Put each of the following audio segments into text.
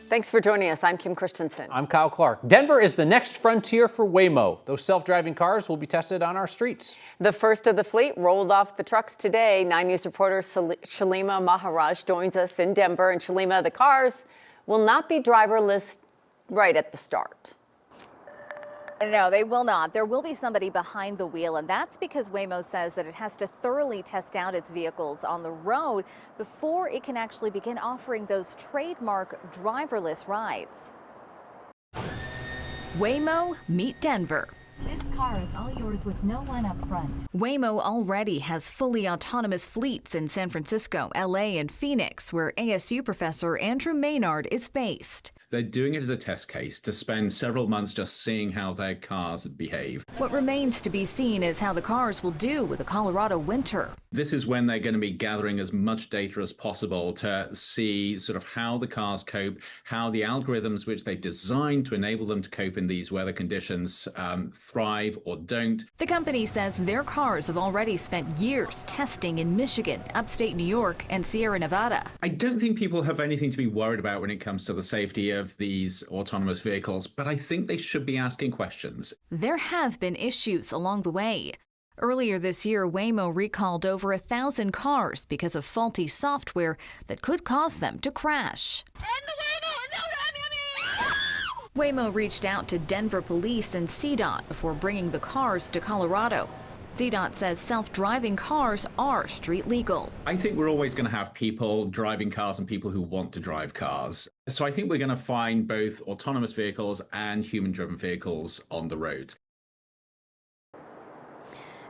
Thanks for joining us. I'm Kim Christensen. I'm Kyle Clark. Denver is the next frontier for Waymo. Those self-driving cars will be tested on our streets. The first of the fleet rolled off the trucks today. 9 News reporter Shalima Maharaj joins us in Denver. And Shalima, the cars will not be driverless right at the start. No, they will not. There will be somebody behind the wheel, and that's because Waymo says that it has to thoroughly test out its vehicles on the road before it can actually begin offering those trademark driverless rides. Waymo, meet Denver. This car is all yours with no one up front. Waymo already has fully autonomous fleets in San Francisco, LA, and Phoenix, where ASU professor Andrew Maynard is based. They're doing it as a test case to spend several months just seeing how their cars behave. What remains to be seen is how the cars will do with the Colorado winter. This is when they're going to be gathering as much data as possible to see sort of how the cars cope, how the algorithms which they designed to enable them to cope in these weather conditions thrive or don't. The company says their cars have already spent years testing in Michigan, upstate New York, and Sierra Nevada. I don't think people have anything to be worried about when it comes to the safety of these autonomous vehicles, but I think they should be asking questions. There have been issues along the way. Earlier this year, Waymo recalled over 1,000 cars because of faulty software that could cause them to crash. Waymo reached out to Denver police and CDOT before bringing the cars to Colorado. CDOT says self-driving cars are street legal. I think we're always going to have people driving cars and people who want to drive cars. So I think we're going to find both autonomous vehicles and human-driven vehicles on the roads.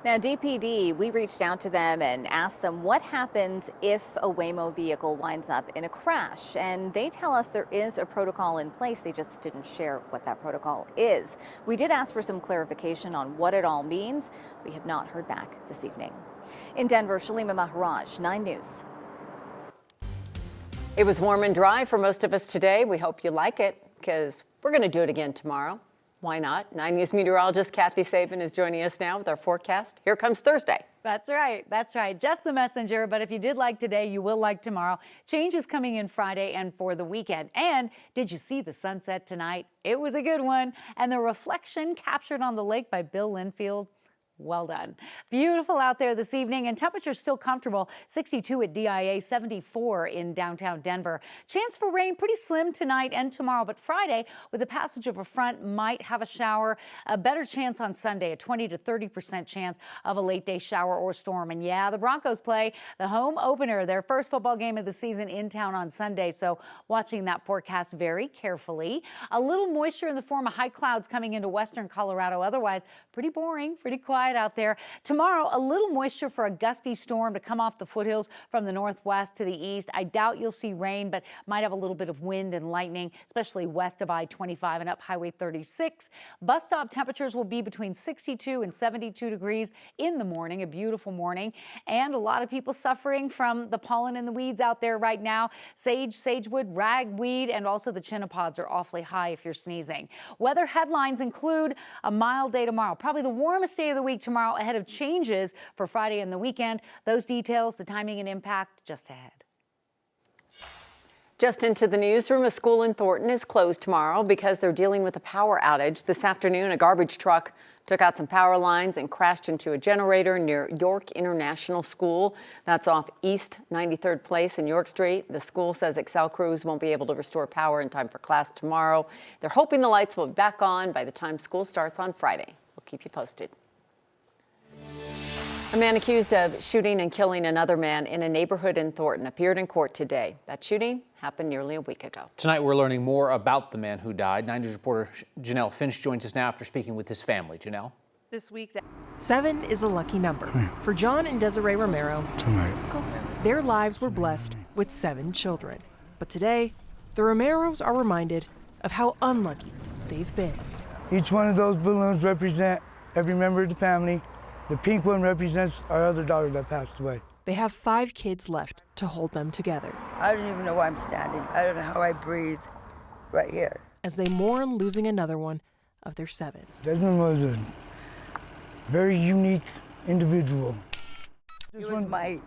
Now, DPD, we reached out to them and asked them what happens if a Waymo vehicle winds up in a crash. And they tell us there is a protocol in place. They just didn't share what that protocol is. We did ask for some clarification on what it all means. We have not heard back this evening. In Denver, Shalima Maharaj, 9 News. It was warm and dry for most of us today. We hope you like it because we're going to do it again tomorrow. Why not? 9 News meteorologist Kathy Sabin is joining us now with our forecast. Here comes Thursday. That's right. That's right. Just the messenger. But if you did like today, you will like tomorrow. Changes coming in Friday and for the weekend. And did you see the sunset tonight? It was a good one. And the reflection captured on the lake by Bill Linfield. Well done. Beautiful out there this evening, and temperatures still comfortable. 62 at DIA, 74 in downtown Denver. Chance for rain pretty slim tonight and tomorrow, but Friday, with the passage of a front, might have a shower. A better chance on Sunday, a 20 to 30% chance of a late day shower or storm. And yeah, the Broncos play the home opener, their first football game of the season in town on Sunday. So watching that forecast very carefully. A little moisture in the form of high clouds coming into western Colorado. Otherwise, pretty boring, pretty quiet out there. Tomorrow, a little moisture for a gusty storm to come off the foothills from the northwest to the east. I doubt you'll see rain, but might have a little bit of wind and lightning, especially west of I-25 and up Highway 36. Bus stop temperatures will be between 62 and 72 degrees in the morning, a beautiful morning. And a lot of people suffering from the pollen and the weeds out there right now. Sage, sagewood, ragweed, and also the chinnopods are awfully high if you're sneezing. Weather headlines include a mild day tomorrow, probably the warmest day of the week tomorrow, ahead of changes for Friday and the weekend. Those details, the timing and impact, just ahead. Just into the newsroom, a school in Thornton is closed tomorrow because they're dealing with a power outage. This afternoon, a garbage truck took out some power lines and crashed into a generator near York International School. That's off East 93rd Place and York Street. The school says Excel crews won't be able to restore power in time for class tomorrow. They're hoping the lights will be back on by the time school starts on Friday. We'll keep you posted. A man accused of shooting and killing another man in a neighborhood in Thornton appeared in court today. That shooting happened nearly a week ago. Tonight, we're learning more about the man who died. 9 News reporter Janelle Finch joins us now after speaking with his family. Janelle. This week, 7 is a lucky number. For John and Desiree Romero, their lives were blessed with 7 children. But today, the Romeros are reminded of how unlucky they've been. Each one of those balloons represent every member of the family. The pink one represents our other daughter that passed away. They have 5 kids left to hold them together. I don't even know why I'm standing. I don't know how I breathe right here. As they mourn losing another one of their 7. Desmond was a very unique individual. He was my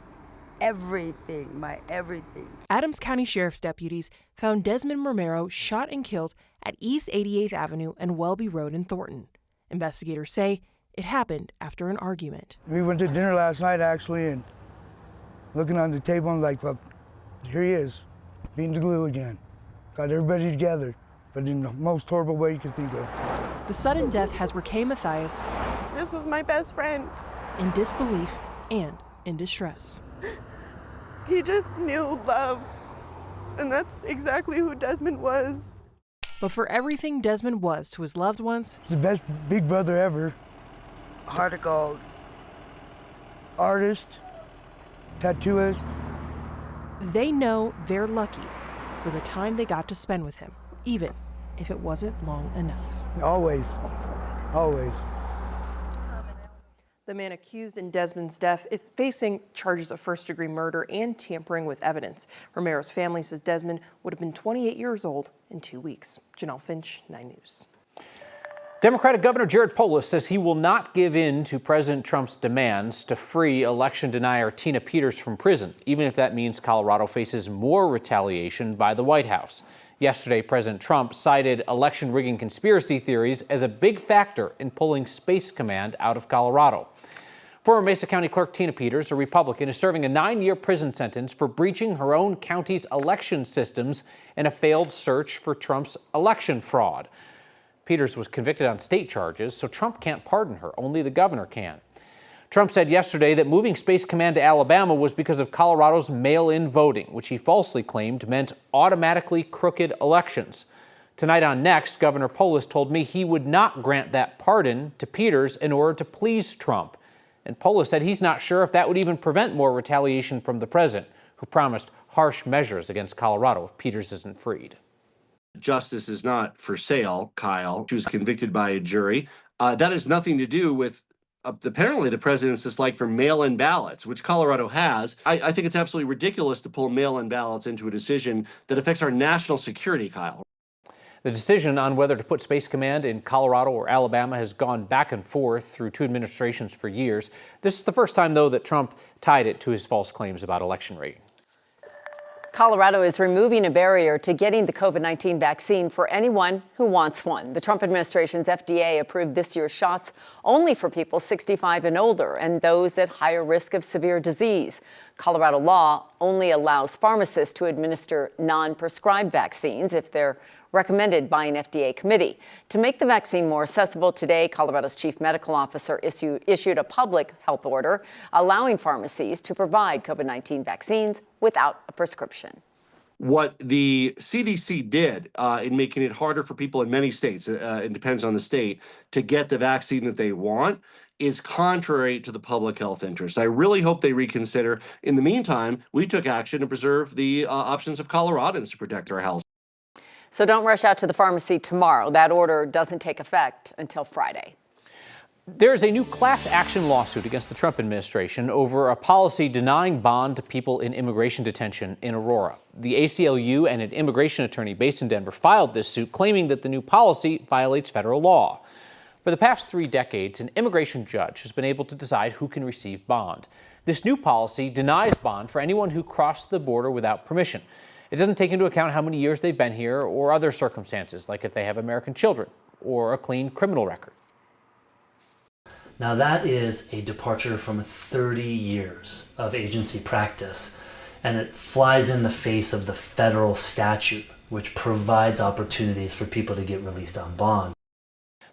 everything, my everything. Adams County Sheriff's deputies found Desmond Romero shot and killed at East 88th Avenue and Welby Road in Thornton. Investigators say it happened after an argument. We went to dinner last night, actually, and looking on the table, I'm like, well, here he is, beating the glue again. Got everybody together, but in the most horrible way you could think of. The sudden death has Raquel Mathias. This was my best friend. In disbelief and in distress. He just knew love, and that's exactly who Desmond was. But for everything Desmond was to his loved ones, He's the best big brother ever. Heart of gold. Artist, tattooist. they know they're lucky for the time they got to spend with him, even if it wasn't long enough. Always, always. The man accused in Desmond's death is facing charges of first-degree murder and tampering with evidence. Romero's family says Desmond would have been 28 years old in 2 weeks. Janelle Finch, 9 News. Democratic Governor Jared Polis says he will not give in to President Trump's demands to free election denier Tina Peters from prison, even if that means Colorado faces more retaliation by the White House. Yesterday, President Trump cited election rigging conspiracy theories as a big factor in pulling Space Command out of Colorado. Former Mesa County Clerk Tina Peters, a Republican, is serving a 9-year prison sentence for breaching her own county's election systems in a failed search for Trump's election fraud. Peters was convicted on state charges, so Trump can't pardon her. Only the governor can. Trump said yesterday that moving Space Command to Alabama was because of Colorado's mail-in voting, which he falsely claimed meant automatically crooked elections. Tonight on Next, Governor Polis told me he would not grant that pardon to Peters in order to please Trump. And Polis said he's not sure if that would even prevent more retaliation from the president, who promised harsh measures against Colorado if Peters isn't freed. Justice is not for sale, Kyle. She was convicted by a jury. That has nothing to do with apparently the president's dislike for mail-in ballots, which Colorado has. I think it's absolutely ridiculous to pull mail-in ballots into a decision that affects our national security, Kyle. The decision on whether to put Space Command in Colorado or Alabama has gone back and forth through two administrations for years. This is the first time, though, that Trump tied it to his false claims about election rigging. Colorado is removing a barrier to getting the COVID-19 vaccine for anyone who wants one. The Trump administration's FDA approved this year's shots only for people 65 and older and those at higher risk of severe disease. Colorado law only allows pharmacists to administer non-prescribed vaccines if they're recommended by an FDA committee. To make the vaccine more accessible today, Colorado's chief medical officer issued a public health order allowing pharmacies to provide COVID-19 vaccines without a prescription. What the CDC did in making it harder for people in many states, it depends on the state, to get the vaccine that they want is contrary to the public health interest. I really hope they reconsider. In the meantime, we took action to preserve the options of Coloradans to protect our health. So don't rush out to the pharmacy tomorrow. That order doesn't take effect until Friday. There's a new class action lawsuit against the Trump administration over a policy denying bond to people in immigration detention in Aurora. The ACLU and an immigration attorney based in Denver filed this suit, claiming that the new policy violates federal law. For the past 3 decades, an immigration judge has been able to decide who can receive bond. This new policy denies bond for anyone who crossed the border without permission. It doesn't take into account how many years they've been here or other circumstances, like if they have American children or a clean criminal record. Now that is a departure from 30 years of agency practice, and it flies in the face of the federal statute, which provides opportunities for people to get released on bond.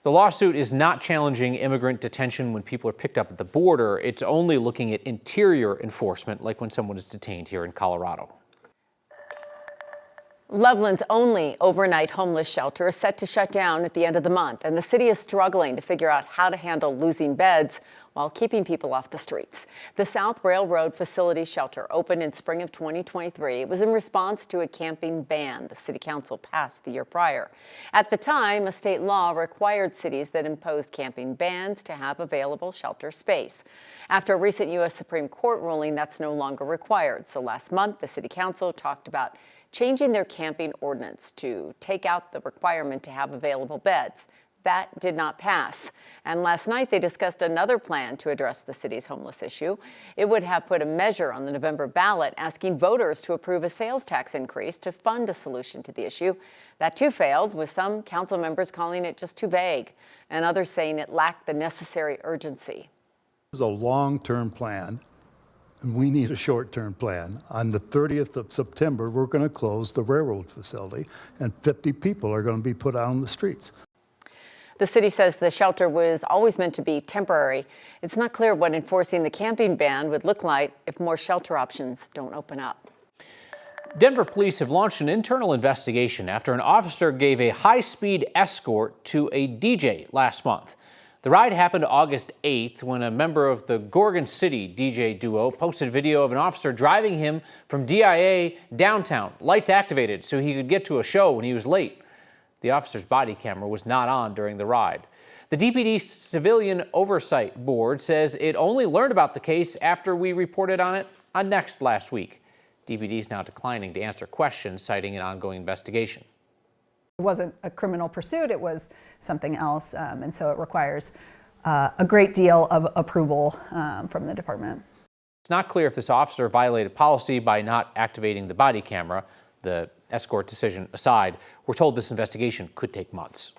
The lawsuit is not challenging immigrant detention when people are picked up at the border. It's only looking at interior enforcement, like when someone is detained here in Colorado. Loveland's only overnight homeless shelter is set to shut down at the end of the month, and the city is struggling to figure out how to handle losing beds while keeping people off the streets. The South Railroad Facility Shelter opened in spring of 2023. It was in response to a camping ban the city council passed the year prior. At the time, a state law required cities that imposed camping bans to have available shelter space. After a recent U.S. Supreme Court ruling, that's no longer required. So last month, the city council talked about changing their camping ordinance to take out the requirement to have available beds. That did not pass. And last night they discussed another plan to address the city's homeless issue. It would have put a measure on the November ballot asking voters to approve a sales tax increase to fund a solution to the issue. That too failed, with some council members calling it just too vague and others saying it lacked the necessary urgency. This is a long-term plan, and we need a short-term plan. On the 30th of September, we're going to close the railroad facility, and 50 people are going to be put out on the streets. The city says the shelter was always meant to be temporary. It's not clear what enforcing the camping ban would look like if more shelter options don't open up. Denver police have launched an internal investigation after an officer gave a high-speed escort to a DJ last month. The ride happened August 8th when a member of the Gorgon City DJ duo posted video of an officer driving him from DIA downtown, lights activated so he could get to a show when he was late. The officer's body camera was not on during the ride. The DPD Civilian Oversight Board says it only learned about the case after we reported on it on Next last week. DPD is now declining to answer questions, citing an ongoing investigation. It wasn't a criminal pursuit, it was something else, and so it requires a great deal of approval from the department. It's not clear if this officer violated policy by not activating the body camera. The escort decision aside, we're told this investigation could take months.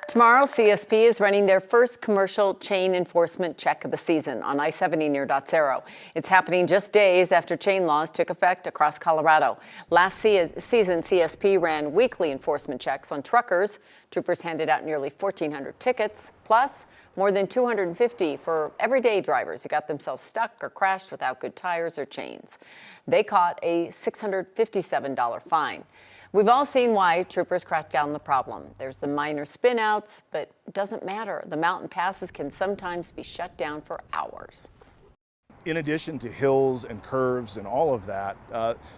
Tomorrow, CSP is running their first commercial chain enforcement check of the season on I-70 near Dotsero. It's happening just days after chain laws took effect across Colorado. Last season, CSP ran weekly enforcement checks on truckers. Troopers handed out nearly 1,400 tickets, plus more than 250 for everyday drivers who got themselves stuck or crashed without good tires or chains. They caught a $657 fine. We've all seen why troopers crack down on the problem. There's the minor spinouts, but it doesn't matter. The mountain passes can sometimes be shut down for hours. In addition to hills and curves and all of that,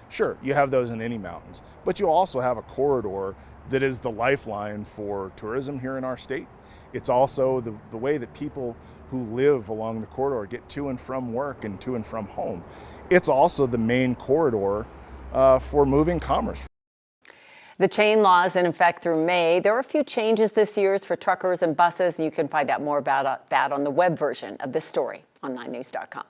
sure, you have those in any mountains, but you also have a corridor that is the lifeline for tourism here in our state. It's also the way that people who live along the corridor get to and from work and to and from home. It's also the main corridor for moving commerce. The chain law is in effect through May. There are a few changes this year for truckers and buses. You can find out more about that on the web version of this story on 9news.com.